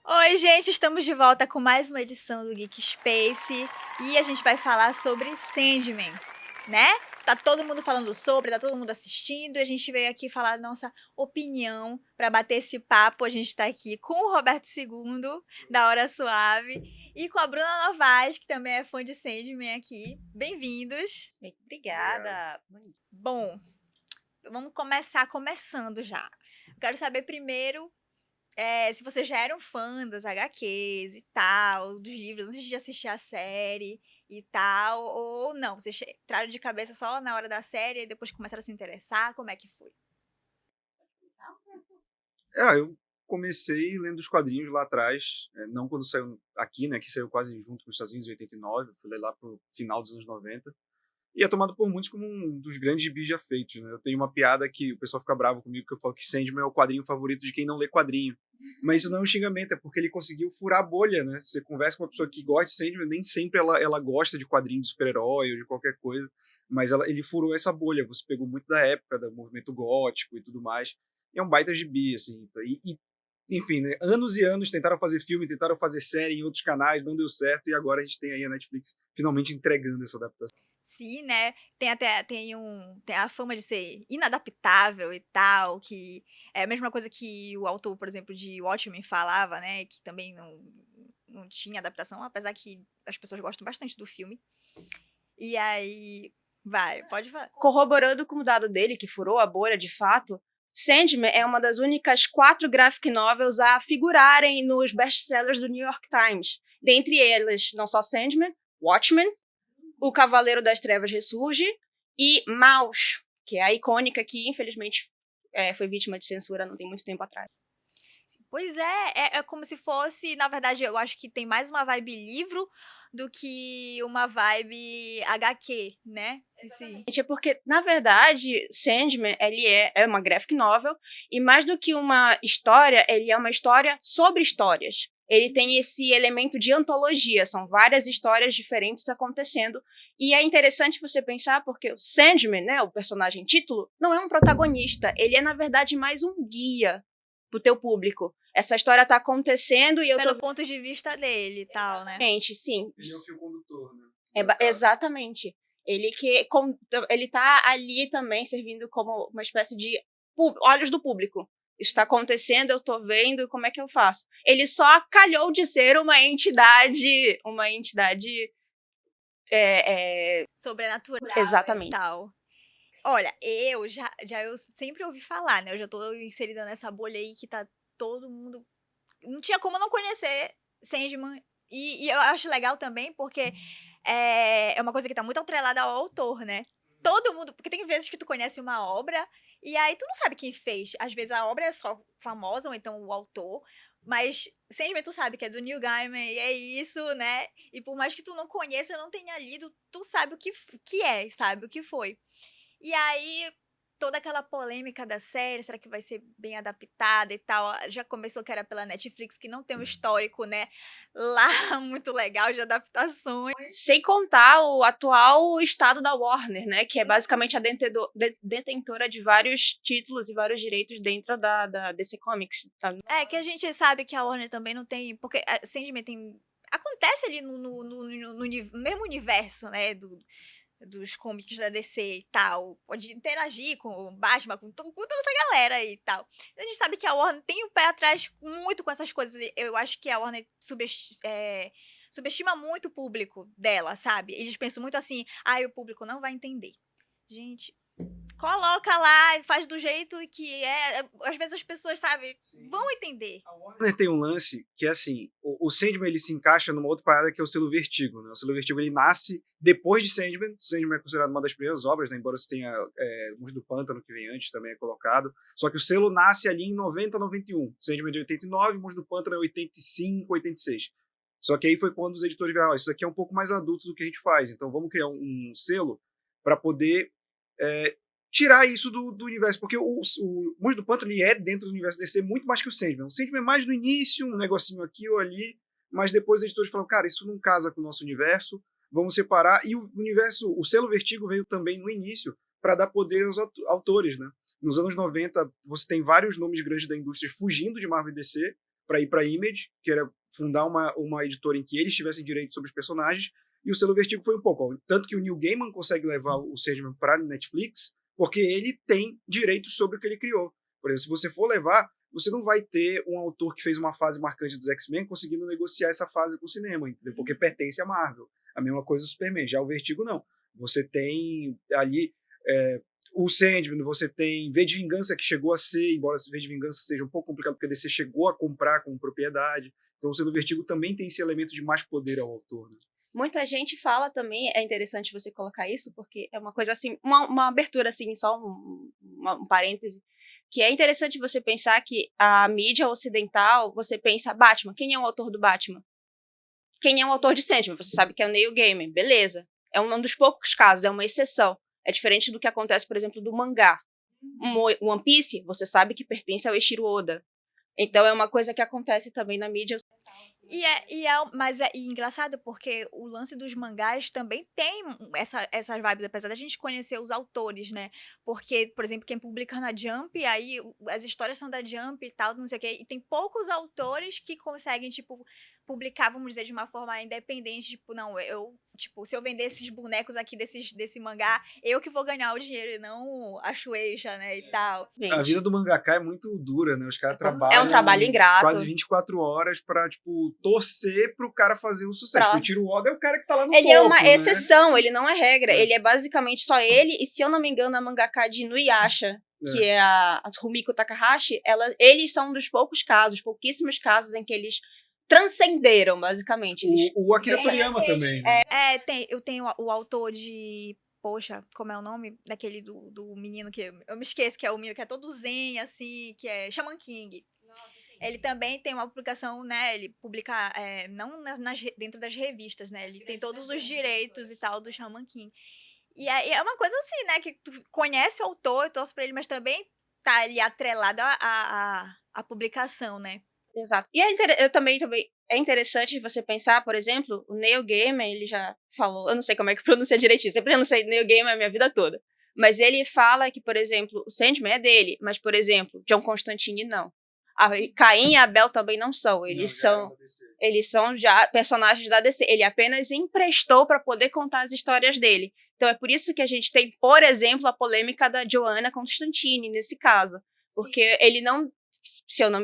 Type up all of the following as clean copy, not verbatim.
Oi, gente, estamos de volta com mais uma edição do Geek Space e a gente vai falar sobre Sandman, né? Tá todo mundo falando sobre, tá todo mundo assistindo e a gente veio aqui falar a nossa opinião para bater esse papo. A gente tá aqui com o Roberto II, da Hora Suave, e com a Bruna Novaes, que também é fã de Sandman aqui. Bem-vindos. Obrigada. Bom, vamos começando já. Quero saber primeiro se vocês já eram fã das HQs e tal, dos livros, antes de assistir a série e tal, ou não, vocês entraram de cabeça só na hora da série e depois começaram a se interessar, como é que foi? Eu comecei lendo os quadrinhos lá atrás, não quando saiu aqui, né, que saiu quase junto com os Estados Unidos em 89, eu fui ler lá pro final dos anos 90, e é tomado por muitos como um dos grandes gibis já feitos, né? Eu tenho uma piada que o pessoal fica bravo comigo, que eu falo que Sandman é o quadrinho favorito de quem não lê quadrinho. Mas isso não é um xingamento, é porque ele conseguiu furar a bolha, né? Você conversa com uma pessoa que gosta de Sandman, nem sempre ela gosta de quadrinho de super-herói ou de qualquer coisa, mas ele furou essa bolha. Você pegou muito da época, do movimento gótico e tudo mais. E é um baita gibi, assim. Enfim, né? Anos e anos tentaram fazer filme, tentaram fazer série em outros canais, não deu certo, e agora a gente tem aí a Netflix finalmente entregando essa adaptação. Sim, né? Tem a fama de ser inadaptável e tal, que é a mesma coisa que o autor, por exemplo, de Watchmen falava, né? Que também não tinha adaptação, apesar que as pessoas gostam bastante do filme. E aí, pode falar. Corroborando com o dado dele, que furou a bolha de fato, Sandman é uma das únicas 4 graphic novels a figurarem nos best-sellers do New York Times. Dentre elas, não só Sandman, Watchmen, O Cavaleiro das Trevas Ressurge e Maus, que é a icônica que, infelizmente, foi vítima de censura não tem muito tempo atrás. Pois é como se fosse, na verdade, eu acho que tem mais uma vibe livro do que uma vibe HQ, né? É porque, na verdade, Sandman, ele é uma graphic novel, e mais do que uma história, ele é uma história sobre histórias. Ele tem esse elemento de antologia, são várias histórias diferentes acontecendo, e é interessante você pensar porque o Sandman, né, o personagem título, não é um protagonista, ele é, na verdade, mais um guia pro teu público. Essa história tá acontecendo e eu Pelo ponto de vista dele e tal, né? Exatamente, sim. Ele é o fio condutor, né? Exatamente. Ele tá ali também servindo como uma espécie de olhos do público. Isso está acontecendo, eu tô vendo, como é que eu faço? Ele só calhou de ser uma entidade sobrenatural. Exatamente. E tal. Olha, eu sempre ouvi falar, né? Eu já tô inserida nessa bolha aí que tá todo mundo... Não tinha como não conhecer Sandman. E eu acho legal também porque é uma coisa que tá muito atrelada ao autor, né? Todo mundo... Porque tem vezes que tu conhece uma obra e aí tu não sabe quem fez. Às vezes a obra é só famosa ou então o autor. Mas Sandman tu sabe que é do Neil Gaiman e é isso, né? E por mais que tu não conheça, não tenha lido, tu sabe o que é, sabe o que foi. E aí, toda aquela polêmica da série, será que vai ser bem adaptada e tal? Já começou que era pela Netflix, que não tem um histórico, né, lá muito legal de adaptações. Sem contar o atual estado da Warner, né, que é basicamente a detentora de vários títulos e vários direitos dentro da DC Comics. Tá? Que a gente sabe que a Warner também não tem, porque a Sandman tem... Acontece ali no mesmo universo, né, dos comics da DC e tal, pode interagir com o Batman, com toda essa galera aí e tal. A gente sabe que a Warner tem o pé atrás muito com essas coisas. Eu acho que a Warner subestima muito o público dela, sabe? Eles pensam muito assim, o público não vai entender. Gente, coloca lá e faz do jeito que é. Às vezes as pessoas, sabe, vão entender. A Warner tem um lance que é assim, o Sandman ele se encaixa numa outra parada que é o selo Vertigo, né? O selo Vertigo ele nasce depois de Sandman. Sandman é considerado uma das primeiras obras, né? Embora você tenha Monstro do Pântano, que vem antes, também é colocado. Só que o selo nasce ali em 90, 91. Sandman é de 89, Monstro do Pântano é 85, 86. Só que aí foi quando os editores viraram, isso aqui é um pouco mais adulto do que a gente faz, então vamos criar um selo para poder tirar isso do universo, porque o Monstro do Pântano ele é dentro do universo DC muito mais que o Sandman. O Sandman é mais no início, um negocinho aqui ou ali, mas depois os editores falaram, cara, isso não casa com o nosso universo, vamos separar, e o selo Vertigo veio também no início para dar poder aos autores, né? Nos anos 90, você tem vários nomes grandes da indústria fugindo de Marvel e DC para ir para Image, que era fundar uma editora em que eles tivessem direito sobre os personagens, e o selo Vertigo foi um pouco. Tanto que o Neil Gaiman consegue levar o Sandman para Netflix, porque ele tem direito sobre o que ele criou. Por exemplo, se você for levar, você não vai ter um autor que fez uma fase marcante dos X-Men conseguindo negociar essa fase com o cinema, entendeu? Porque pertence à Marvel. A mesma coisa do Superman. Já o Vertigo, não. Você tem ali o Sandman, você tem V de Vingança, que chegou a ser, embora V de Vingança seja um pouco complicado, porque a DC chegou a comprar com propriedade. Então o selo Vertigo também tem esse elemento de mais poder ao autor, né? Muita gente fala também, é interessante você colocar isso, porque é uma coisa assim, uma abertura assim, só um parêntese, que é interessante você pensar que a mídia ocidental, você pensa, Batman, quem é o autor do Batman? Quem é o autor de Sandman? Você sabe que é o Neil Gaiman, beleza. É um dos poucos casos, é uma exceção. É diferente do que acontece, por exemplo, do mangá. One Piece, você sabe que pertence ao Eiichiro Oda. Então é uma coisa que acontece também na mídia. Mas é engraçado porque o lance dos mangás também tem essas vibes, apesar da gente conhecer os autores, né? Porque, por exemplo, quem publica na Jump, aí as histórias são da Jump e tal, não sei o quê, e tem poucos autores que conseguem, tipo, publicar, vamos dizer, de uma forma independente, tipo, não, se eu vender esses bonecos aqui desse mangá, eu que vou ganhar o dinheiro e não a Shueisha, né, e tal. A vida do mangaka é muito dura, né? Os caras trabalham... É um trabalho ingrato. Quase 24 horas pra, tipo, torcer pro cara fazer um sucesso. Porque o Eiichiro Oda é o cara que tá lá no topo, ele é uma né? exceção, ele não é regra. Ele é basicamente só ele, e se eu não me engano, a mangaka de Inuyasha, que é a Rumiko Takahashi, eles são um dos pouquíssimos casos em que eles transcenderam, basicamente. O Akira Toriyama também. Né? Eu tenho o autor de... Poxa, como é o nome? Daquele do menino que... Eu me esqueço, que é o menino que é todo zen, assim, que é Shaman King. Nossa, sim. Ele também tem uma publicação, né? Ele publica, não dentro das revistas, né? Ele tem todos os direitos e tal do Shaman King. E é uma coisa assim, né? Que tu conhece o autor, torce pra ele, mas também tá ali atrelado à publicação, né? Exato. E também é interessante você pensar, por exemplo, o Neil Gaiman, ele já falou, eu não sei como é que pronuncia direitinho, sempre pronunciei Neil Gaiman a minha vida toda, mas ele fala que, por exemplo, o Sandman é dele, mas, por exemplo, John Constantine não. Caim e Abel também não são, eles são já personagens da DC, ele apenas emprestou para poder contar as histórias dele. Então é por isso que a gente tem, por exemplo, a polêmica da Joanna Constantine, nesse caso, porque ele não...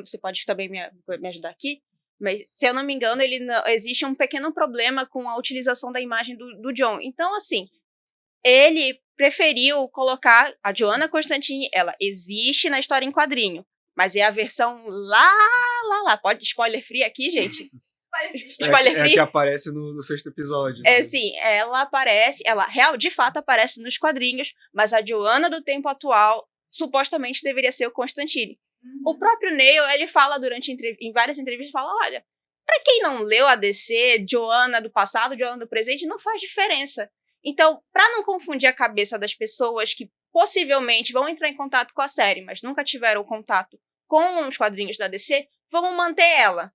você pode também me ajudar aqui, mas se eu não me engano, existe um pequeno problema com a utilização da imagem do John. Então, assim, ele preferiu colocar a Joanna Constantine, ela existe na história em quadrinho, mas é a versão lá. Pode spoiler free aqui, gente? Spoiler free? É que aparece no sexto episódio. Sim, ela de fato aparece nos quadrinhos, mas a Joanna do tempo atual supostamente deveria ser o Constantine. O próprio Neil, ele fala em várias entrevistas, fala, olha, pra quem não leu a DC, Joanna do passado, Joanna do presente, não faz diferença. Então, pra não confundir a cabeça das pessoas que possivelmente vão entrar em contato com a série, mas nunca tiveram contato com os quadrinhos da DC, vamos manter ela.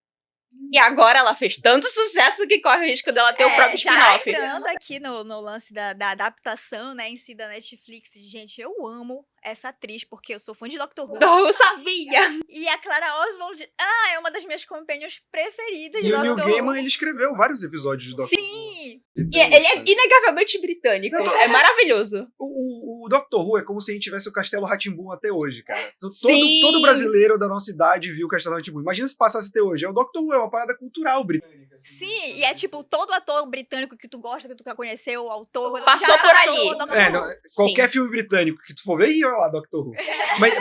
E agora ela fez tanto sucesso que corre o risco dela ter o próprio spin-off. Já entrando aqui no lance da adaptação, né, em si da Netflix, gente, eu amo essa atriz, porque eu sou fã de Doctor Who. Eu sabia! E a Clara Oswald, é uma das minhas companions preferidas de Doctor Who. E o Neil Gaiman, ele escreveu vários episódios de Doctor Who. Sim! E ele é inegavelmente britânico, é maravilhoso. O Doctor Who é como se a gente tivesse o Castelo Rá-Tim-Bum até hoje, cara. Todo brasileiro da nossa idade viu o Castelo Rá-Tim-Bum. Imagina se passasse até hoje. O Doctor Who é uma parada cultural britânica. Assim, sim, e é tipo, todo ator britânico que tu gosta, que tu quer conhecer, o autor... Passou por ali. Qualquer filme britânico que tu for ver, olha lá, Doctor Who.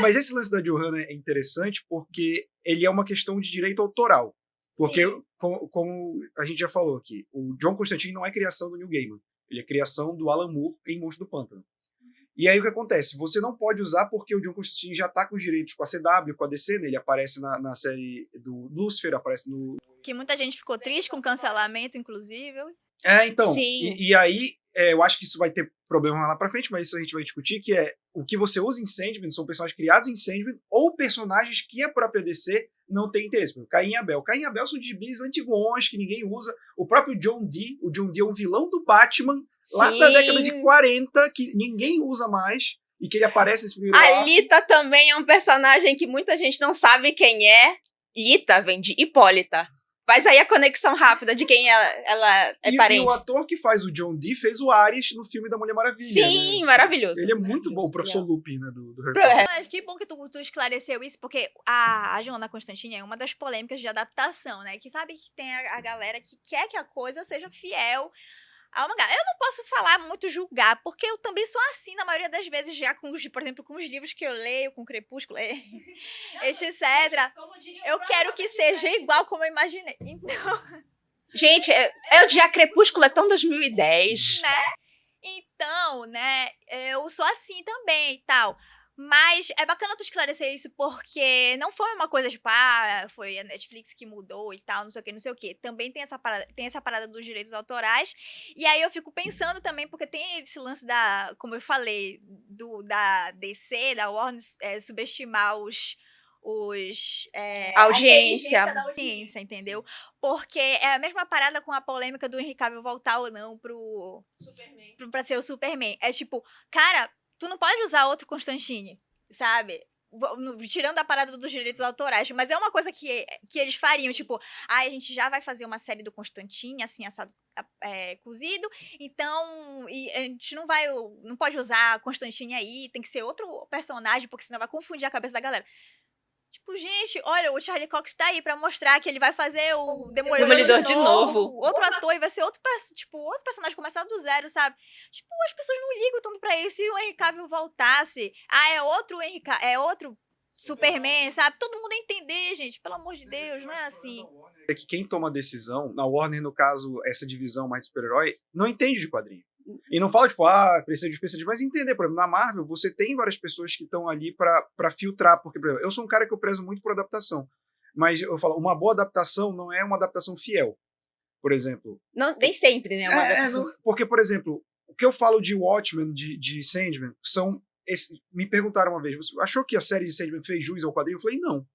Mas esse lance da Joanna é interessante porque ele é uma questão de direito autoral. Porque, como a gente já falou aqui, o John Constantine não é criação do Neil Gaiman. Ele é criação do Alan Moore em Monstro do Pântano. E aí o que acontece? Você não pode usar porque o John Constantine já está com os direitos com a CW, com a DC, né? Ele aparece na série do Lucifer, aparece no... Que muita gente ficou triste com cancelamento, inclusive. Então. E aí, eu acho que isso vai ter problema lá pra frente, mas isso a gente vai discutir, que é o que você usa em Sandman são personagens criados em Sandman ou personagens que a própria DC não tem interesse. Por exemplo, Caim e Abel. Caim e Abel são de gibis antigões que ninguém usa. O próprio John Dee, é um vilão do Batman, lá da década de Sim. 40, que ninguém usa mais, e que ele aparece nesse primeiro A arco. Lita também é um personagem que muita gente não sabe quem é. Lita vem de Hipólita. Faz aí a conexão rápida de quem ela é E parente. o ator que faz o John Dee fez o Ares no filme da Mulher Maravilha. Sim, né? maravilhoso. Ele é muito bom, o professor Maravilhoso. Lupin, né, do Harry Potter. Mas que bom que tu esclareceu isso, porque a Joana Constantine é uma das polêmicas de adaptação, né? Que sabe que tem a galera que quer que a coisa seja fiel a uma galera. Eu não posso falar muito julgar, porque eu também sou assim na maioria das vezes, já com, por exemplo, com os livros que eu leio, com Crepúsculo, etc. Eu quero que seja igual como eu imaginei. Então, Gente, o dia Crepúsculo é tão 2010. Então, né, eu sou assim também e tal. Mas é bacana tu esclarecer isso, porque não foi uma coisa tipo, foi a Netflix que mudou e tal, não sei o que, não sei o que. Também tem essa parada dos direitos autorais. E aí eu fico pensando também, porque tem esse lance como eu falei, da DC, da Warner, subestimar A audiência. a audiência, entendeu? Porque é a mesma parada com a polêmica do Henry Cavill voltar ou não pra ser o Superman. É tipo, cara, tu não pode usar outro Constantine, sabe? Tirando a parada dos direitos autorais. Mas é uma coisa que eles fariam, tipo, a gente já vai fazer uma série do Constantine, assim, assado, cozido, então a gente não pode usar Constantine aí, tem que ser outro personagem, porque senão vai confundir a cabeça da galera. Tipo, gente, olha, o Charlie Cox tá aí pra mostrar que ele vai fazer o Demolidor de novo. Outro ator e vai ser outro personagem, começar do zero, sabe? Tipo, as pessoas não ligam tanto pra isso. Se o Henry Cavill voltasse, é outro Superman, sabe? Todo mundo ia entender, gente, pelo amor de Deus, não é assim. É que quem toma a decisão, na Warner, no caso, essa divisão mais de super-herói, não entende de quadrinho. E não fala, tipo, precisa de, mas entender, por exemplo, na Marvel, você tem várias pessoas que estão ali pra filtrar, porque, por exemplo, eu sou um cara que eu prezo muito por adaptação, mas eu falo, uma boa adaptação não é uma adaptação fiel, por exemplo. Não, nem sempre, né? Uma adaptação. Porque, por exemplo, o que eu falo de Watchmen, de Sandman, me perguntaram uma vez, você achou que a série de Sandman fez jus ao quadrinho? Eu falei, não.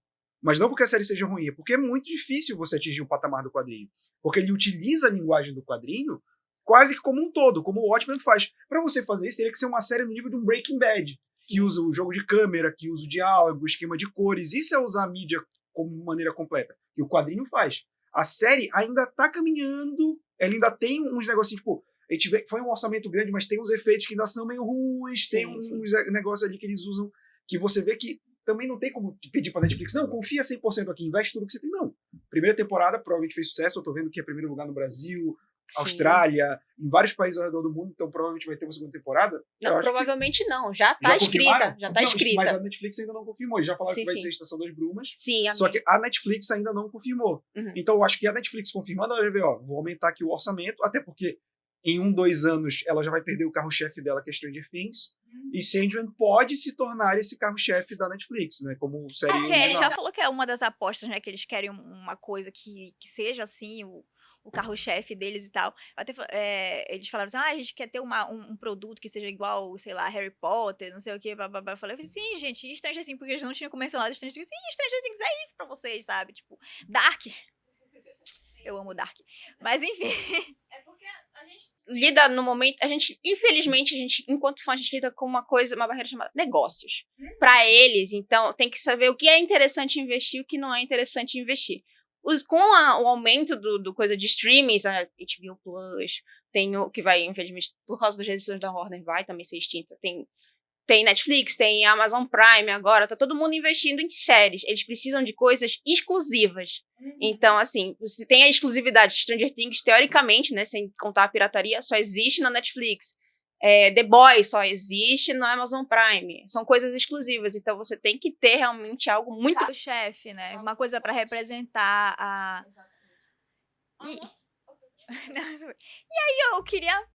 Mas não porque a série seja ruim, é porque é muito difícil você atingir o patamar do quadrinho. Porque ele utiliza a linguagem do quadrinho quase que como um todo, como o Watchmen faz. Para você fazer isso, teria que ser uma série no nível de um Breaking Bad, que usa o jogo de câmera, que usa o diálogo, o esquema de cores. Isso é usar a mídia como maneira completa. E o quadrinho faz. A série ainda tá caminhando, ela ainda tem uns negocinhos, tipo, a gente vê, foi um orçamento grande, mas tem uns efeitos que ainda são meio ruins, tem uns negócios ali que eles usam, que você vê que também não tem como pedir pra Netflix, não, confia 100% aqui, investe tudo que você tem. Não. Primeira temporada provavelmente fez sucesso, eu tô vendo que é primeiro lugar no Brasil, Austrália, em vários países ao redor do mundo, então provavelmente vai ter uma segunda temporada. Não, provavelmente não, já tá escrita. Já tá escrita. Mas a Netflix ainda não confirmou, eles já falaram que vai ser a Estação das Brumas. Sim, só que a Netflix ainda não confirmou. Então eu acho que a Netflix confirmando, ela vai ver, vou aumentar aqui o orçamento, até porque em 2 anos ela já vai perder o carro-chefe dela, que é Stranger Things, e Sandman pode se tornar esse carro-chefe da Netflix, né, como série original. Ele já falou que é uma das apostas, né, que eles querem uma coisa que seja assim, o carro-chefe deles e tal. Até, eles falaram assim, a gente quer ter um produto que seja igual, sei lá, Harry Potter, não sei o que, blá. Eu falei, sim, gente, e Stranger Things, porque eles não tinham mencionado Stranger Things. Sim, Stranger Things é isso pra vocês, sabe? Tipo, Dark. Eu amo Dark. Mas, enfim. É porque a gente lida no momento, infelizmente, enquanto fã, a gente lida com uma barreira chamada negócios. Pra eles, então, tem que saber o que é interessante investir e o que não é interessante investir. Com o aumento do coisa de streamings, a HBO Plus, tem o que vai, infelizmente, por causa das decisões da Warner, vai também ser extinta. Tem Netflix, tem Amazon Prime agora, tá todo mundo investindo em séries. Eles precisam de coisas exclusivas. Então, assim, você tem a exclusividade. Stranger Things, teoricamente, né, sem contar a pirataria, só existe na Netflix. The Boys só existe no Amazon Prime. São coisas exclusivas, então você tem que ter realmente algo muito... O chefe, né? Uma coisa pra representar a... E aí eu queria...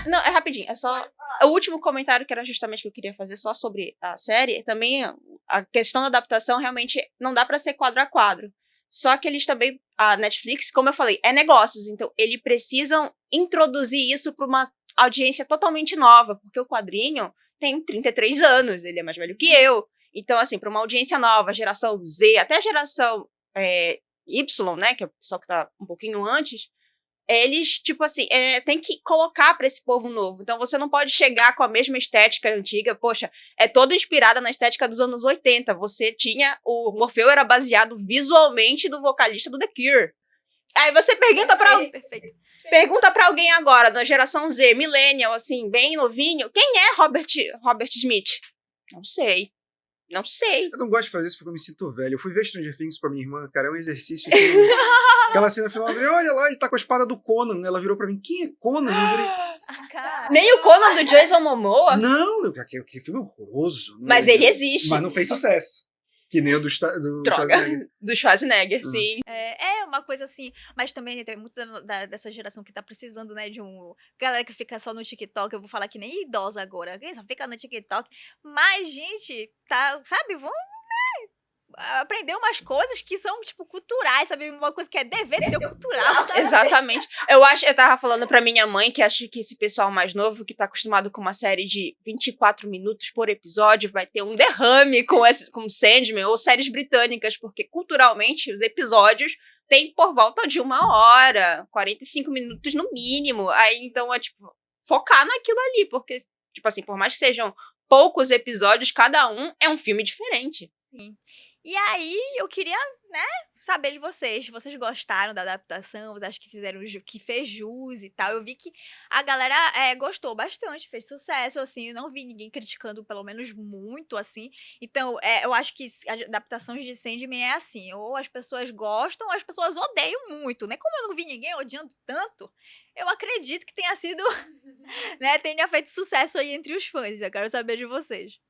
não, é rapidinho, é só... O último comentário que era justamente que eu queria fazer só sobre a série, também a questão da adaptação realmente não dá pra ser quadro a quadro. Só que eles também, a Netflix, como eu falei, é negócios, então eles precisam introduzir isso pra uma audiência totalmente nova, porque o quadrinho tem 33 anos, ele é mais velho que eu. Então, assim, pra uma audiência nova, geração Z, até a geração Y, né, que é o pessoal que tá um pouquinho antes, eles, tipo assim, tem que colocar pra esse povo novo. Então você não pode chegar com a mesma estética antiga. Poxa, é toda inspirada na estética dos anos 80. Você tinha... O Morfeu era baseado visualmente no vocalista do The Cure. Aí você pergunta pra alguém agora, da geração Z, millennial, assim, bem novinho, quem é Robert Smith? Não sei. Eu não gosto de fazer isso porque eu me sinto velho. Eu fui ver Stranger Things com a minha irmã, cara, é um exercício que... Aquela cena final, olha lá, ele tá com a espada do Conan. Ela virou pra mim, quem é Conan? Eu virei, Nem o Conan do Jason Momoa? não, aquele filme é horroroso. Mas ele existe. Mas não fez sucesso. Que nem o do Droga, Schwarzenegger. do Schwarzenegger, sim. É uma coisa assim, mas também tem muito dessa geração que tá precisando, né, de um... Galera que fica só no TikTok, eu vou falar que nem idosa agora, quem só fica no TikTok. Mas, gente, tá, sabe, vão aprender umas coisas que são, tipo, culturais, sabe? Uma coisa que é dever cultural, sabe? Exatamente. Eu tava falando pra minha mãe que acho que esse pessoal mais novo, que tá acostumado com uma série de 24 minutos por episódio, vai ter um derrame com Sandman ou séries britânicas, porque culturalmente os episódios têm por volta de 1 hora, 45 minutos no mínimo. Aí, então, é tipo, focar naquilo ali, porque, tipo assim, por mais que sejam poucos episódios, cada um é um filme diferente. Sim. E aí, eu queria, né, saber de vocês. Vocês gostaram da adaptação? Vocês acham que fizeram que fez jus e tal? Eu vi que a galera gostou bastante, fez sucesso, assim. Eu não vi ninguém criticando, pelo menos muito, assim. Então, eu acho que as adaptações de Sandman é assim. Ou as pessoas gostam, ou as pessoas odeiam muito, né? Como eu não vi ninguém odiando tanto, eu acredito que tenha sido, né, tenha feito sucesso aí entre os fãs. Eu quero saber de vocês.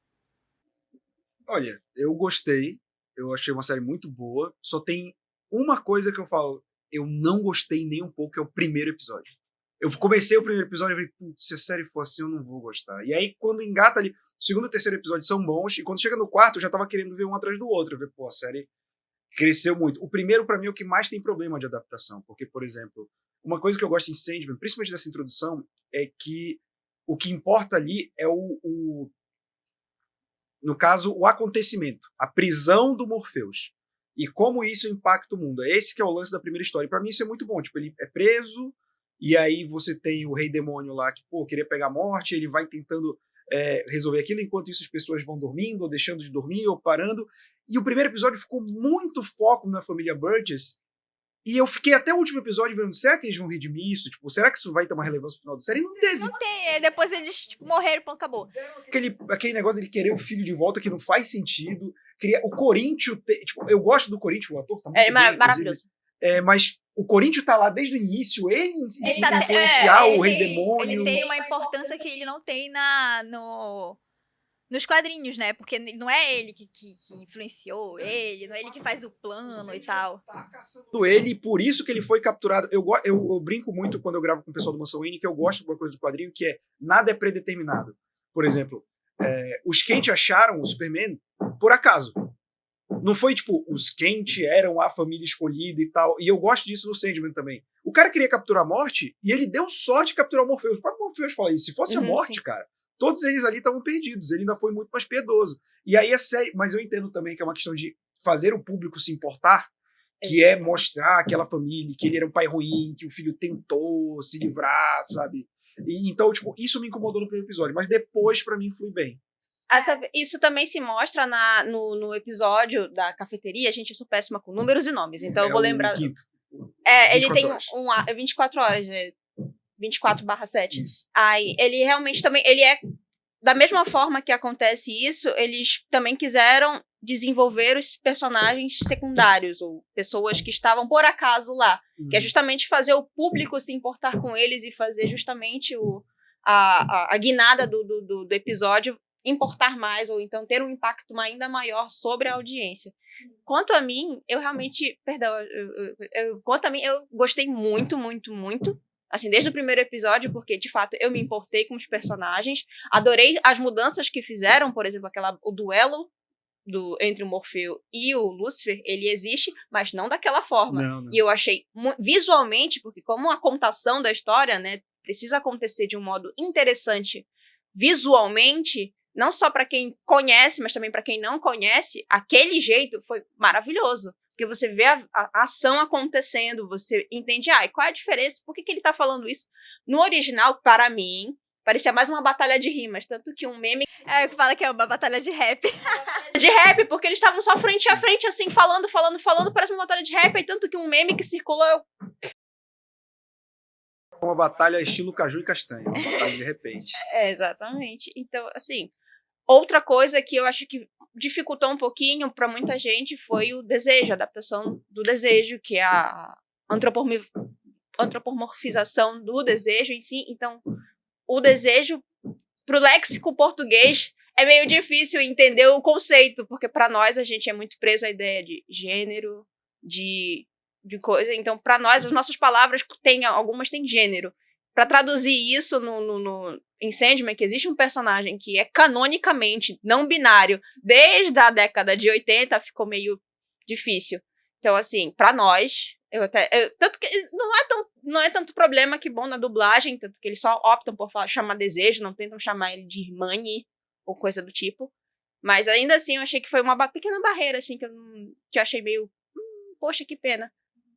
Olha, eu gostei. Eu achei uma série muito boa. Só tem uma coisa que eu falo, eu não gostei nem um pouco, é o primeiro episódio. Eu comecei o primeiro episódio e falei, putz, se a série for assim, eu não vou gostar. E aí, quando engata ali, o segundo e o terceiro episódio são bons, e quando chega no quarto, eu já tava querendo ver um atrás do outro. Eu falei, pô, a série cresceu muito. O primeiro, pra mim, é o que mais tem problema de adaptação. Porque, por exemplo, uma coisa que eu gosto em Sandman, principalmente dessa introdução, é que o que importa ali é no caso, o acontecimento, a prisão do Morpheus. E como isso impacta o mundo. Esse que é o lance da primeira história. E pra mim isso é muito bom. Tipo, ele é preso, e aí você tem o rei demônio lá que, pô, queria pegar a morte, ele vai tentando resolver aquilo, enquanto isso as pessoas vão dormindo, ou deixando de dormir, ou parando. E o primeiro episódio ficou muito foco na família Burgess, e eu fiquei até o último episódio vendo, será que eles vão redimir isso? Tipo, será que isso vai ter uma relevância no final da série? E não teve. Não tem, depois eles morreram, pô, acabou. Aquele negócio dele querer o filho de volta que não faz sentido. O Corinthians, tipo, eu gosto do Corinthians, o ator tá muito bem, maravilhoso. Mas o Corinthians tá lá desde o início, ele tá, influenciar o Rei Demônio. Ele tem uma importância que ele não tem nos quadrinhos, né? Porque não é ele que influenciou ele, não é ele que faz o plano e tal. Tá caçando ele, por isso que ele foi capturado. Eu brinco muito quando eu gravo com o pessoal do Mansão Wayne, que eu gosto de uma coisa do quadrinho, que é nada é predeterminado. Por exemplo, os Kent acharam o Superman por acaso. Não foi tipo, os Kent eram a família escolhida e tal. E eu gosto disso no Sandman também. O cara queria capturar a morte e ele deu sorte de capturar o Morpheus. O próprio Morpheus fala isso. Se fosse a morte, sim, cara, todos eles ali estavam perdidos. Ele ainda foi muito mais piedoso. E aí a série... Mas eu entendo também que é uma questão de fazer o público se importar, que é mostrar aquela família, que ele era um pai ruim, que o filho tentou se livrar, sabe? E, então, tipo, isso me incomodou no primeiro episódio. Mas depois, pra mim, flui bem. Isso também se mostra no episódio da cafeteria. Gente, eu sou péssima com números e nomes, então eu vou lembrar. Ele tem 24 horas, 24/7. Aí, ele realmente também, ele é da mesma forma que acontece isso, eles também quiseram desenvolver os personagens secundários, ou pessoas que estavam por acaso lá, que é justamente fazer o público se importar com eles e fazer justamente a guinada do episódio importar mais, ou então ter um impacto ainda maior sobre a audiência. Quanto a mim, eu realmente, quanto a mim, eu gostei muito, muito, muito, assim, desde o primeiro episódio, porque, de fato, eu me importei com os personagens, adorei as mudanças que fizeram, por exemplo, o duelo entre o Morfeu e o Lúcifer, ele existe, mas não daquela forma. Não. E eu achei, visualmente, porque como a contação da história, né, precisa acontecer de um modo interessante visualmente, não só para quem conhece, mas também para quem não conhece, aquele jeito foi maravilhoso. Porque você vê a ação acontecendo, você entende, qual é a diferença? Por que ele tá falando isso? No original, para mim, parecia mais uma batalha de rimas, tanto que um meme É, que fala que é uma batalha de rap. de rap, porque eles estavam só frente a frente, assim, falando, parece uma batalha de rap, e tanto que um meme que circulou, Uma batalha estilo caju e castanha, uma batalha de repente. exatamente. Então, assim, outra coisa que eu acho que dificultou um pouquinho para muita gente foi o desejo, a adaptação do desejo, que é a antropomorfização do desejo em si. Então, o desejo, pro léxico português, é meio difícil entender o conceito, porque para nós a gente é muito preso à ideia de gênero, de coisa. Então, para nós, as nossas palavras algumas têm gênero. Para traduzir isso em Sandman, que existe um personagem que é canonicamente não binário desde a década de 80, ficou meio difícil. Então, assim, para nós, tanto que não é tanto problema que bom na dublagem, tanto que eles só optam por chamar desejo, não tentam chamar ele de Irmani ou coisa do tipo. Mas ainda assim, eu achei que foi uma pequena barreira, assim, que eu achei meio, poxa, que pena.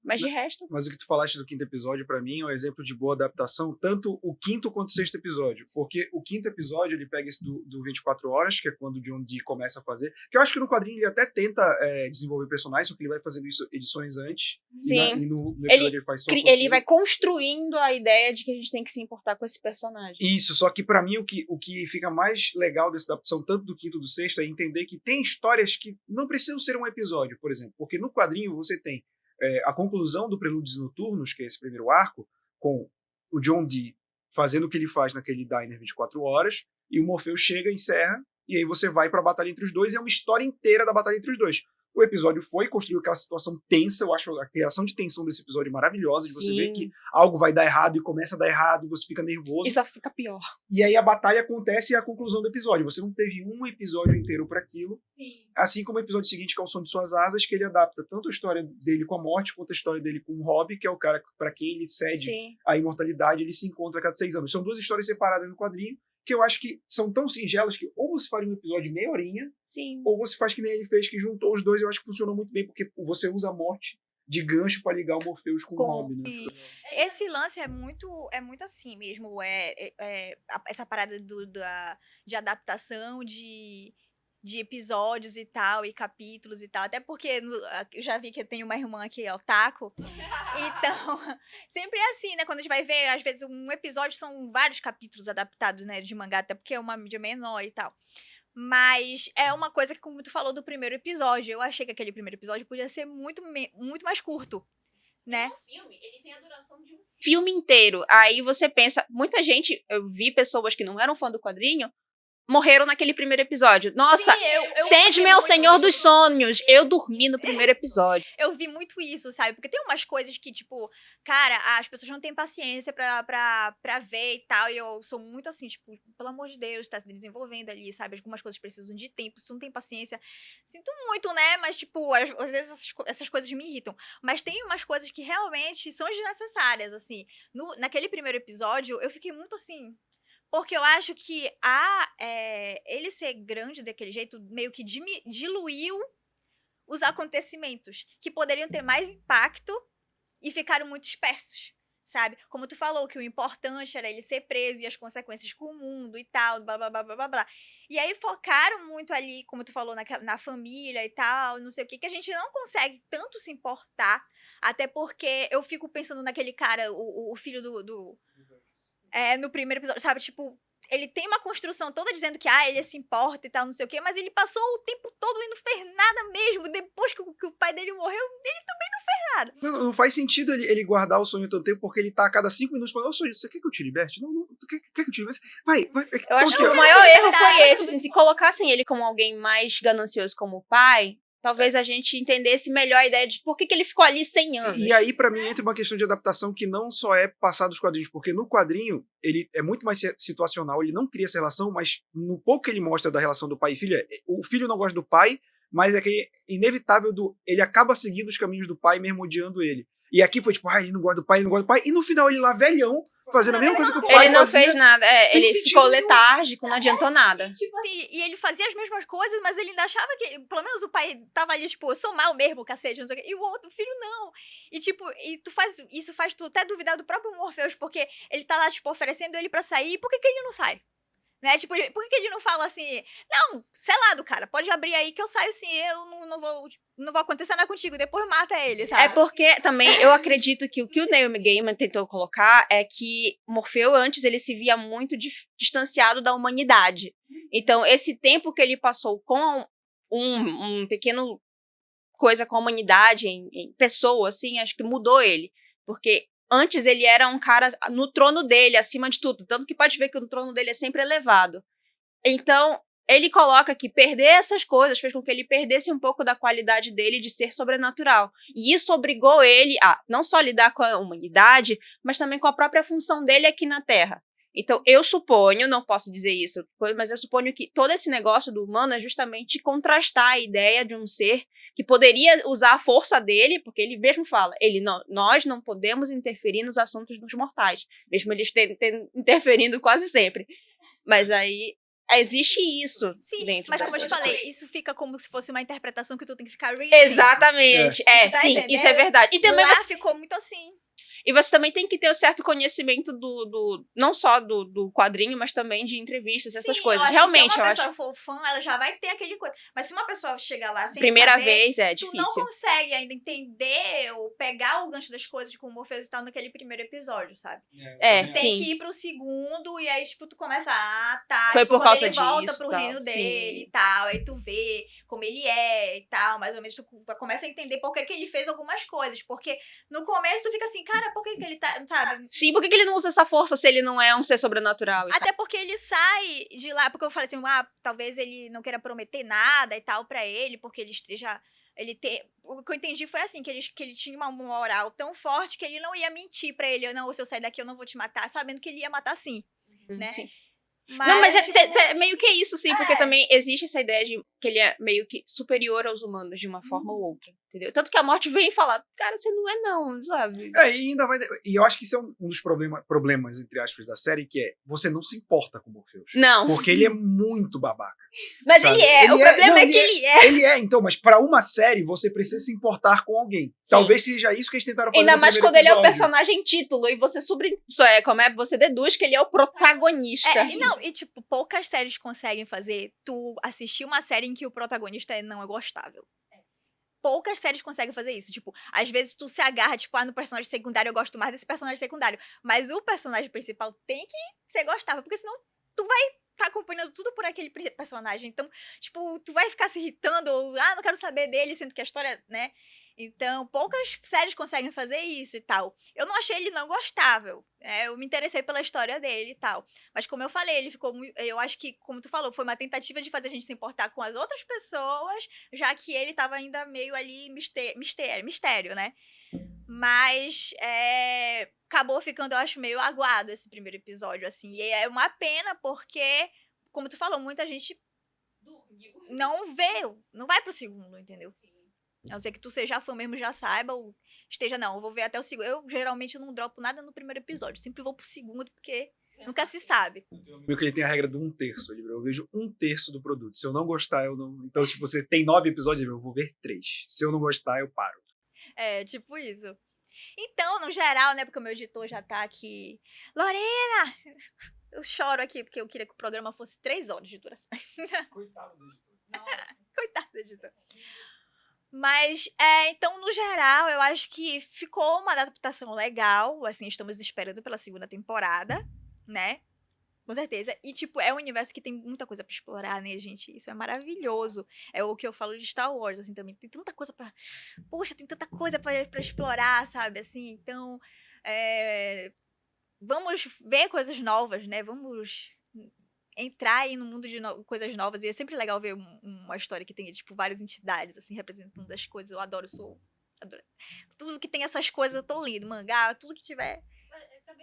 Mas de resto... Mas o que tu falaste do 5º episódio, pra mim, é um exemplo de boa adaptação, tanto o 5º quanto o 6º episódio. Porque o 5º episódio, ele pega esse do 24 horas, que é quando o John Dee começa a fazer. Que eu acho que no quadrinho ele até tenta desenvolver personagens, só que ele vai fazendo isso edições antes. Sim. E no episódio ele faz só ele vai construindo a ideia de que a gente tem que se importar com esse personagem. Isso, só que pra mim o que fica mais legal dessa adaptação, tanto do 5º quanto do 6º, é entender que tem histórias que não precisam ser um episódio, por exemplo. Porque no quadrinho você tem a conclusão do Prelúdios Noturnos, que é esse primeiro arco, com o John Dee fazendo o que ele faz naquele diner 24 horas, e o Morpheus chega, encerra, e aí você vai para a batalha entre os dois, e é uma história inteira da batalha entre os dois. O episódio construiu aquela situação tensa, eu acho a criação de tensão desse episódio maravilhosa, de você ver que algo vai dar errado e começa a dar errado, e você fica nervoso. E só fica pior. E aí a batalha acontece e a conclusão do episódio. Você não teve um episódio inteiro para aquilo. Sim. Assim como o episódio seguinte, que é o Som de Suas Asas, que ele adapta tanto a história dele com a morte, quanto a história dele com o Robbie, que é o cara para quem ele cede a imortalidade, ele se encontra a cada 6 anos. São 2 histórias separadas no quadrinho, que eu acho que são tão singelas que ou você faria um episódio de meia horinha, ou você faz que nem ele fez, que juntou os dois. Eu acho que funcionou muito bem, porque você usa a morte de gancho para ligar o Morpheus com o Robbie, né? Esse lance é muito assim mesmo, essa parada de adaptação de episódios e tal, e capítulos e tal, até porque eu já vi que tem uma irmã aqui, otaku, então, sempre é assim, né, quando a gente vai ver, às vezes um episódio são vários capítulos adaptados, né, de mangá, até porque é uma mídia menor e tal. Mas é uma coisa que, como tu falou do primeiro episódio, eu achei que aquele primeiro episódio podia ser muito mais curto, né? O filme, ele tem a duração de um filme inteiro. Aí você pensa, muita gente, eu vi pessoas que não eram fã do quadrinho, morreram naquele primeiro episódio. Nossa, Sandman é o Senhor dos Sonhos. Eu dormi no primeiro episódio. Eu vi muito isso, sabe? Porque tem umas coisas que, tipo, cara, as pessoas não têm paciência pra ver e tal. E eu sou muito assim, tipo, pelo amor de Deus, tá se desenvolvendo ali, sabe? Algumas coisas precisam de tempo. Se tu não tem paciência, sinto muito, né? Mas, tipo, às vezes essas coisas me irritam. Mas tem umas coisas que realmente são desnecessárias, assim. Naquele primeiro episódio, eu fiquei muito assim... Porque eu acho que ele ser grande daquele jeito meio que diluiu os acontecimentos, que poderiam ter mais impacto e ficaram muito dispersos, sabe? Como tu falou, que o importante era ele ser preso e as consequências com o mundo e tal, blá, blá, blá, blá, blá, blá. E aí focaram muito ali, como tu falou, na família e tal, não sei o que a gente não consegue tanto se importar, até porque eu fico pensando naquele cara, o filho no primeiro episódio, sabe? Tipo, ele tem uma construção toda dizendo que, ele se importa e tal, não sei o quê, mas ele passou o tempo todo e não fez nada mesmo. Depois que o pai dele morreu, ele também não fez nada. Não faz sentido ele guardar o sonho tanto tempo, porque ele tá a cada 5 minutos falando, sonho, você quer que eu te liberte? Não, tu quer que eu te liberte? Vai. Eu acho que o maior erro foi esse, assim, se colocassem ele como alguém mais ganancioso como o pai... Talvez a gente entendesse melhor a ideia de por que ele ficou ali 100 anos. E aí, pra mim, entra uma questão de adaptação que não só é passar dos quadrinhos, porque no quadrinho, ele é muito mais situacional, ele não cria essa relação, mas no pouco que ele mostra da relação do pai e filho, o filho não gosta do pai, mas é que é inevitável ele acaba seguindo os caminhos do pai, mesmo odiando ele. E aqui foi tipo, ele não gosta do pai, e no final ele lá, velhão, fazendo a mesma coisa que o pai Ele não fazia. fez nada. sem Ele sentido ficou nenhum. letárgico, não adiantou nada. E ele fazia as mesmas coisas, mas ele ainda achava que, pelo menos o pai tava ali, tipo, eu sou mal mesmo, cacete, não sei o quê. E o outro, o filho, não. E, tipo, isso faz tu até duvidar do próprio Morpheus, porque ele tá lá, tipo, oferecendo ele pra sair, por que que ele não sai? Né? Tipo, por que que ele não fala assim, não, selado, cara, pode abrir aí que eu saio sim, eu não vou acontecer nada contigo, depois mata ele, sabe? É porque também eu acredito que o Neil Gaiman tentou colocar é que Morfeu antes ele se via muito distanciado da humanidade. Então, esse tempo que ele passou com um pequeno coisa com a humanidade em pessoa, assim, acho que mudou ele. Porque antes ele era um cara no trono dele, acima de tudo. Tanto que pode ver que o trono dele é sempre elevado. Então, ele coloca que perder essas coisas fez com que ele perdesse um pouco da qualidade dele de ser sobrenatural. E isso obrigou ele a não só lidar com a humanidade, mas também com a própria função dele aqui na Terra. Então, eu suponho, não posso dizer isso, mas eu suponho que todo esse negócio do humano é justamente contrastar a ideia de um ser que poderia usar a força dele, porque ele mesmo fala, nós não podemos interferir nos assuntos dos mortais, mesmo eles interferindo quase sempre. Mas aí existe isso Sim, dentro mas da como eu te coisa. falei, isso fica como se fosse uma interpretação que tu tem que ficar reading. Exatamente. Tá Sim, entendendo? isso é verdade. E também Lá ficou muito assim. E você também tem que ter um certo conhecimento não só do quadrinho, mas também de entrevistas, essas Sim, coisas. eu acho Realmente, que se eu uma acho. pessoa for fã, ela já vai ter aquele coisa. Mas se uma pessoa chegar lá sem Primeira saber, vez é tu não difícil. consegue ainda entender ou pegar o gancho das coisas com o Morpheus e tal naquele primeiro episódio, sabe? É, Tu tem sim. que ir pro segundo e aí, tipo, tu começa, tá. Foi Tipo, por quando causa ele volta disso, pro tal. reino dele Sim. e tal, aí tu vê como ele é e tal, mais ou menos tu começa a entender por que que ele fez algumas coisas, porque no começo tu fica assim, cara, por que que ele tá, sabe? Sim, por que ele não usa essa força se ele não é um ser sobrenatural? Até porque ele sai de lá, porque eu falei assim, talvez ele não queira prometer nada e tal pra ele, porque ele esteja. O que eu entendi foi assim, que ele tinha uma moral tão forte que ele não ia mentir pra ele. Não, se eu sair daqui eu não vou te matar, sabendo que ele ia matar sim, né? Sim. Mas, Não, mas tipo, meio que é isso, sim, porque também existe essa ideia de que ele é meio que superior aos humanos de uma forma ou outra, entendeu? Tanto que a morte vem falar, cara, você não é não, sabe? E ainda vai. E eu acho que isso é um dos problemas, entre aspas, da série, que é você não se importa com o Morpheus. Não. Porque ele é muito babaca. Mas sabe? ele é, o problema é que ele é. Ele é, então, mas pra uma série você precisa se importar com alguém. Sim. Talvez seja isso que eles tentaram fazer Ainda no mais primeiro quando ele é o episódio. personagem título e você você deduz que ele é o protagonista. e tipo, poucas séries conseguem fazer tu assistir uma série em que o protagonista não é gostável. Poucas séries conseguem fazer isso. Tipo, às vezes tu se agarra, tipo, no personagem secundário, eu gosto mais desse personagem secundário. Mas o personagem principal tem que ser gostável, porque senão tu vai tá acompanhando tudo por aquele personagem. Então, tipo, tu vai ficar se irritando, ou, não quero saber dele, sendo que a história, né? Então, poucas séries conseguem fazer isso e tal. Eu não achei ele não gostável. Eu me interessei pela história dele e tal. Mas como eu falei, ele ficou muito. Eu acho que, como tu falou, foi uma tentativa de fazer a gente se importar com as outras pessoas, já que ele tava ainda meio ali mistério, né? Mas acabou ficando, eu acho, meio aguado esse primeiro episódio, assim. E é uma pena, porque, como tu falou, muita gente não vai pro segundo, entendeu? A não ser que tu seja fã mesmo, já saiba, ou esteja, não, eu vou ver até o segundo. Eu geralmente não dropo nada no primeiro episódio, sempre vou pro segundo, porque nunca se sabe. Meu que ele tem a regra do 1/3, eu vejo 1/3 do produto. Se eu não gostar, eu não. Então, se você tem 9 episódios, eu vou ver 3. Se eu não gostar, eu paro. Tipo isso. Então, no geral, né, porque o meu editor já tá aqui. Lorena! Eu choro aqui, porque eu queria que o programa fosse 3 horas de duração. Coitado do editor. Coitado do editor. Mas, então, no geral, eu acho que ficou uma adaptação legal. Assim, estamos esperando pela segunda temporada, né? Com certeza. E, tipo, é um universo que tem muita coisa pra explorar, né, gente? Isso é maravilhoso. É o que eu falo de Star Wars, assim, também. Tem tanta coisa pra... Poxa, tem tanta coisa pra explorar, sabe? Assim, então... Vamos ver coisas novas, né? Vamos entrar aí no mundo de coisas novas. E é sempre legal ver uma história que tenha, tipo, várias entidades, assim, representando as coisas. Eu adoro, tudo que tem essas coisas, eu tô lindo. Mangá, tudo que tiver...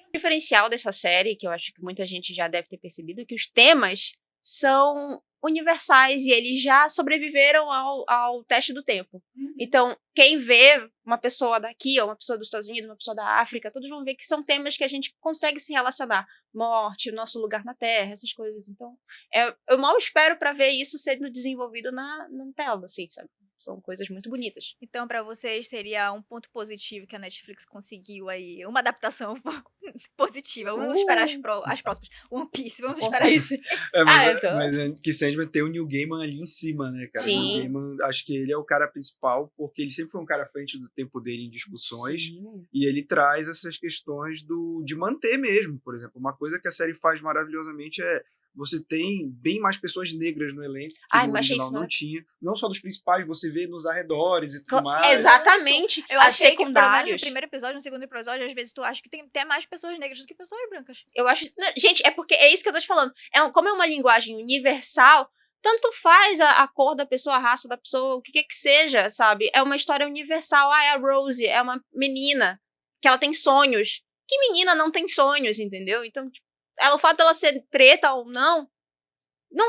O diferencial dessa série, que eu acho que muita gente já deve ter percebido, é que os temas são universais e eles já sobreviveram ao teste do tempo. Então, quem vê uma pessoa daqui, ou uma pessoa dos Estados Unidos, uma pessoa da África, todos vão ver que são temas que a gente consegue se relacionar. Morte, o nosso lugar na Terra, essas coisas. Então, eu mal espero para ver isso sendo desenvolvido na tela, assim, sabe? São coisas muito bonitas. Então, pra vocês, seria um ponto positivo que a Netflix conseguiu aí. Uma adaptação positiva. Vamos esperar as próximas. One Piece, vamos esperar isso. Mas que Sandman tem o Neil Gaiman ali em cima, né, cara? Sim. O Neil Gaiman, acho que ele é o cara principal, porque ele sempre foi um cara à frente do tempo dele em discussões. Sim. E ele traz essas questões de manter mesmo. Por exemplo, uma coisa que a série faz maravilhosamente é você tem bem mais pessoas negras no elenco que no original não tinha. Não só dos principais, você vê nos arredores e tudo mais. Exatamente. Eu achei que, pelo menos no primeiro episódio, no segundo episódio, às vezes tu acha que tem até mais pessoas negras do que pessoas brancas. Eu acho... Gente, é porque é isso que eu tô te falando. Como é uma linguagem universal, tanto faz a cor da pessoa, a raça da pessoa, o que quer que seja, sabe? É uma história universal. A Rose é uma menina que ela tem sonhos. Que menina não tem sonhos, entendeu? Então, o fato dela ser preta ou não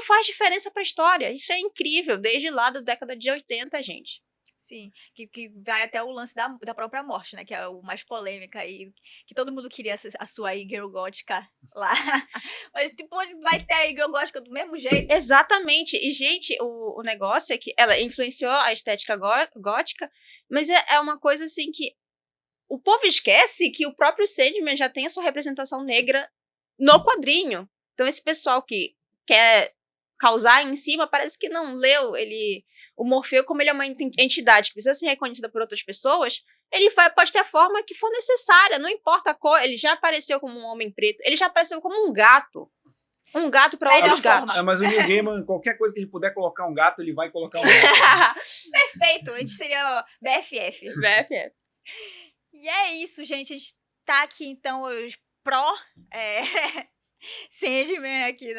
faz diferença pra história. Isso é incrível, desde lá da década de 80, gente. Sim, que vai até o lance da própria morte, né? Que é o mais polêmica aí. Que todo mundo queria a sua girl gótica lá. Mas, tipo, vai ter a girl gótica do mesmo jeito. Exatamente. E, gente, o negócio é que ela influenciou a estética gótica, mas é uma coisa assim que o povo esquece que o próprio Sandman já tem a sua representação negra no quadrinho. Então esse pessoal que quer causar em cima parece que não leu o Morfeu, como ele é uma entidade que precisa ser reconhecida por outras pessoas, ele pode ter a forma que for necessária, não importa a cor. Ele já apareceu como um homem preto, ele já apareceu como um gato para outros gatos. Mas o Neil Gaiman, qualquer coisa que ele puder colocar um gato, ele vai colocar um gato. Perfeito, a gente seria BFF. BFF. E é isso, gente, a gente tá aqui então os Sandman aqui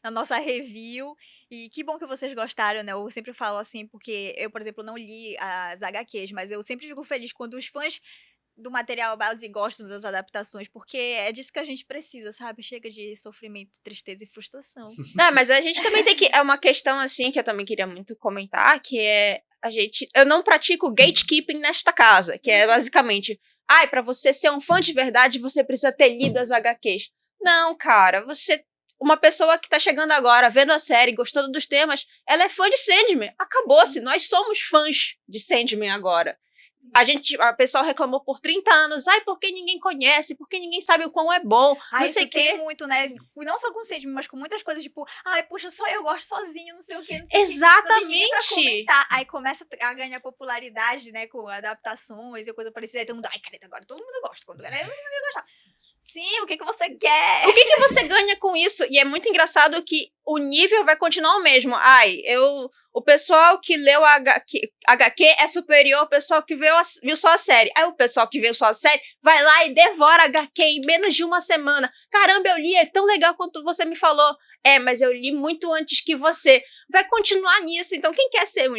na nossa review. E que bom que vocês gostaram, né? Eu sempre falo assim, porque eu, por exemplo, não li as HQs, mas eu sempre fico feliz quando os fãs do material base gostam das adaptações, porque é disso que a gente precisa, sabe? Chega de sofrimento, tristeza e frustração. Mas a gente também tem que... É uma questão, assim, que eu também queria muito comentar, que é eu não pratico gatekeeping nesta casa, que é basicamente... pra você ser um fã de verdade, você precisa ter lido as HQs. Não, cara, uma pessoa que tá chegando agora, vendo a série, gostando dos temas, ela é fã de Sandman. Acabou-se, nós somos fãs de Sandman agora. A pessoa reclamou por 30 anos, porque ninguém conhece, porque ninguém sabe o quão é bom, não sei o quê. Tem muito, né? Não só com Sandman, mas com muitas coisas, tipo, puxa, só eu gosto sozinho, não sei o quê, não sei Exatamente. Pra comentar. Aí começa a ganhar popularidade, né, com adaptações e coisa parecida, aí todo mundo, careta, agora todo mundo gosta, quando era eu não ia gostar. Sim, o que você quer? O que você ganha com isso? E é muito engraçado que o nível vai continuar o mesmo. O pessoal que leu a HQ é superior ao pessoal que viu só a série. Aí o pessoal que viu só a série vai lá e devora a HQ em menos de uma semana. Caramba, eu li, é tão legal quanto você me falou. Mas eu li muito antes que você. Vai continuar nisso. Então quem quer ser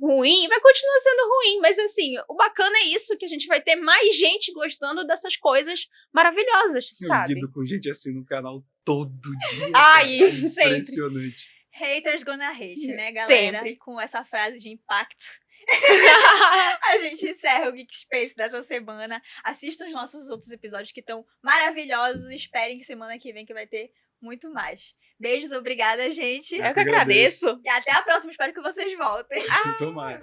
ruim, vai continuar sendo ruim, mas assim, o bacana é isso, que a gente vai ter mais gente gostando dessas coisas maravilhosas, sabe? Eu lido com gente assim no canal todo dia. Impressionante. Haters gonna hate, né, galera? Sempre. E com essa frase de impacto, a gente encerra o Geek Space dessa semana. Assistam os nossos outros episódios que estão maravilhosos. Esperem que semana que vem que vai ter muito mais. Beijos, obrigada, gente. Eu que agradeço. E até a próxima, espero que vocês voltem. Tomara.